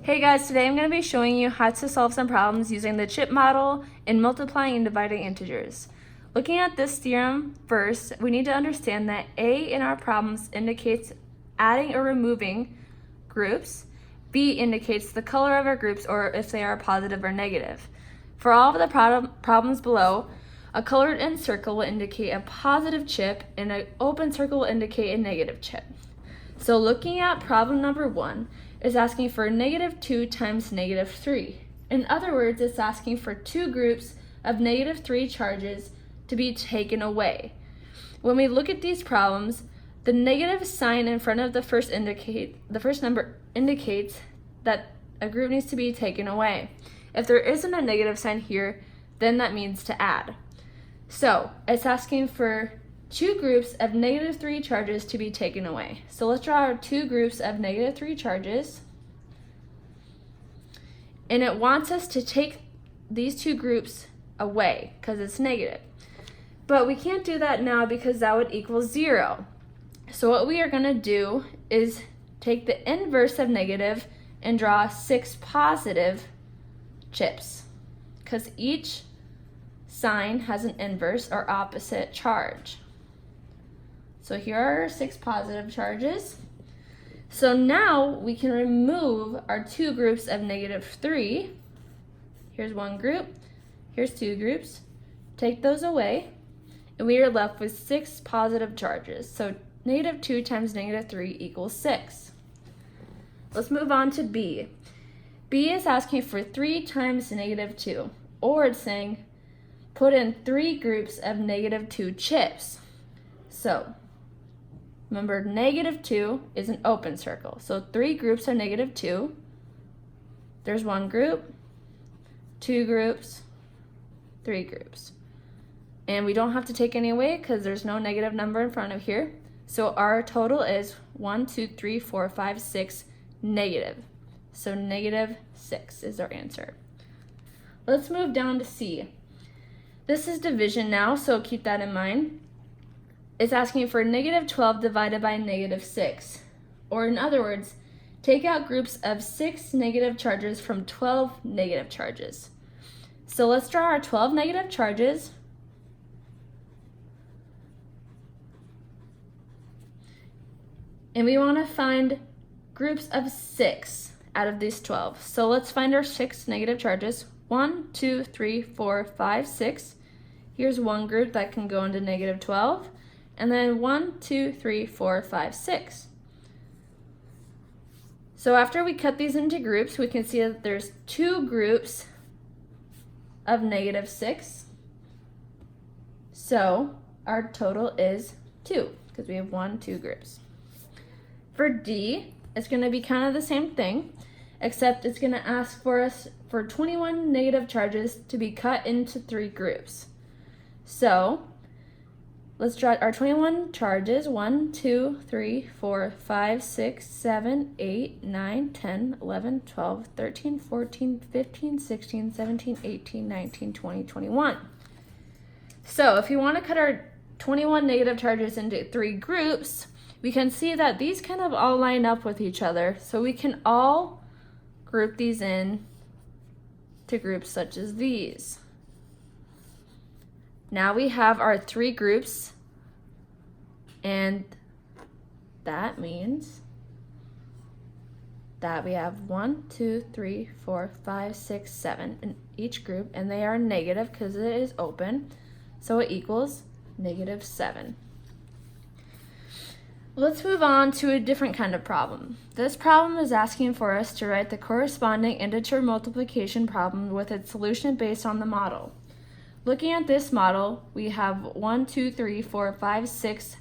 Hey guys, today I'm going to be showing you how to solve some problems using the chip model in multiplying and dividing integers. Looking at this theorem first, we need to understand that A in our problems indicates adding or removing groups. B indicates the color of our groups or if they are positive or negative. For all of the problems below, a colored in circle will indicate a positive chip and an open circle will indicate a negative chip. So looking at problem number 1, is asking for -2 times -3. In other words, it's asking for two groups of -3 charges to be taken away. When we look at these problems, the negative sign in front of the first number indicates that a group needs to be taken away. If there isn't a negative sign here, then that means to add. So it's asking for two groups of -3 charges to be taken away. So let's draw our two groups of -3 charges. And it wants us to take these two groups away because it's negative. But we can't do that now because that would equal 0. So what we are going to do is take the inverse of negative and draw 6 positive chips because each sign has an inverse or opposite charge. So here are our 6 positive charges. So now we can remove our two groups of -3. Here's one group, here's two groups. Take those away, and we are left with 6 positive charges. So -2 times -3 equals 6. Let's move on to B. B is asking for 3 times -2, or it's saying put in 3 groups of -2 chips. So remember, -2 is an open circle. So 3 groups of -2. There's one group, 2 groups, 3 groups. And we don't have to take any away because there's no negative number in front of here. So our total is 1, 2, 3, 4, 5, 6 negative. So -6 is our answer. Let's move down to C. This is division now, so keep that in mind. It's asking for -12 divided by -6. Or in other words, take out groups of 6 negative charges from 12 negative charges. So let's draw our 12 negative charges. And we want to find groups of 6 out of these 12. So let's find our 6 negative charges. 1, 2, 3, 4, 5, 6. Here's one group that can go into -12. And then 1, 2, 3, 4, 5, 6. So after we cut these into groups, we can see that there's two groups of -6. So our total is 2 because we have 1, 2 groups. For D, it's going to be kind of the same thing, except it's going to ask for us for 21 negative charges to be cut into 3 groups. So let's draw our 21 charges. 1, 2, 3, 4, 5, 6, 7, 8, 9, 10, 11, 12, 13, 14, 15, 16, 17, 18, 19, 20, 21. So if you want to cut our 21 negative charges into 3 groups, we can see that these kind of all line up with each other. So we can all group these in to groups such as these. Now we have our 3 groups. And that means that we have 1, 2, 3, 4, 5, 6, 7 in each group, and they are negative because it is open. So it equals -7. Let's move on to a different kind of problem. This problem is asking for us to write the corresponding integer multiplication problem with its solution based on the model. Looking at this model, we have 1, 2, 3, 4, 5, 6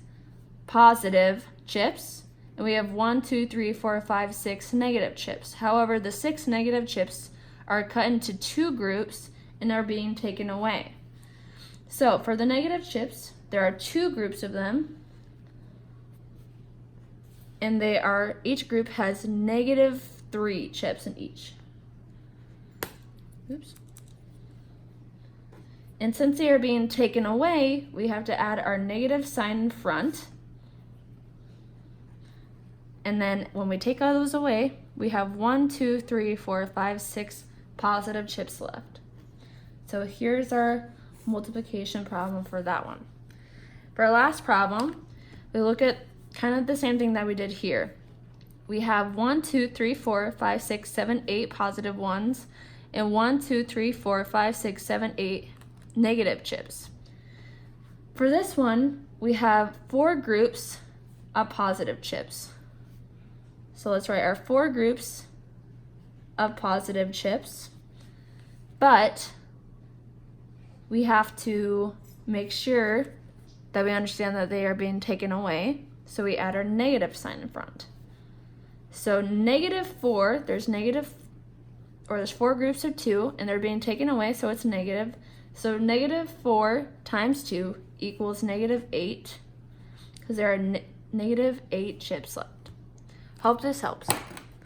positive chips, and we have 1, 2, 3, 4, 5, 6 negative chips. However, the 6 negative chips are cut into 2 groups and are being taken away. So for the negative chips, there are 2 groups of them, and each group has -3 chips in each. Oops. And since they are being taken away, we have to add our negative sign in front. And then when we take all those away, we have 1, 2, 3, 4, 5, 6 positive chips left. So here's our multiplication problem for that one. For our last problem, we look at kind of the same thing that we did here. We have 1, 2, 3, 4, 5, 6, 7, 8 positive ones, and 1, 2, 3, 4, 5, 6, 7, 8 negative chips. For this one, we have 4 groups of positive chips. So let's write our 4 groups of positive chips, but we have to make sure that we understand that they are being taken away, so we add our negative sign in front. So -4, there's 4 groups of 2, and they're being taken away, so it's negative. So -4 times 2 equals -8, because there are -8 chips left. Hope this helps.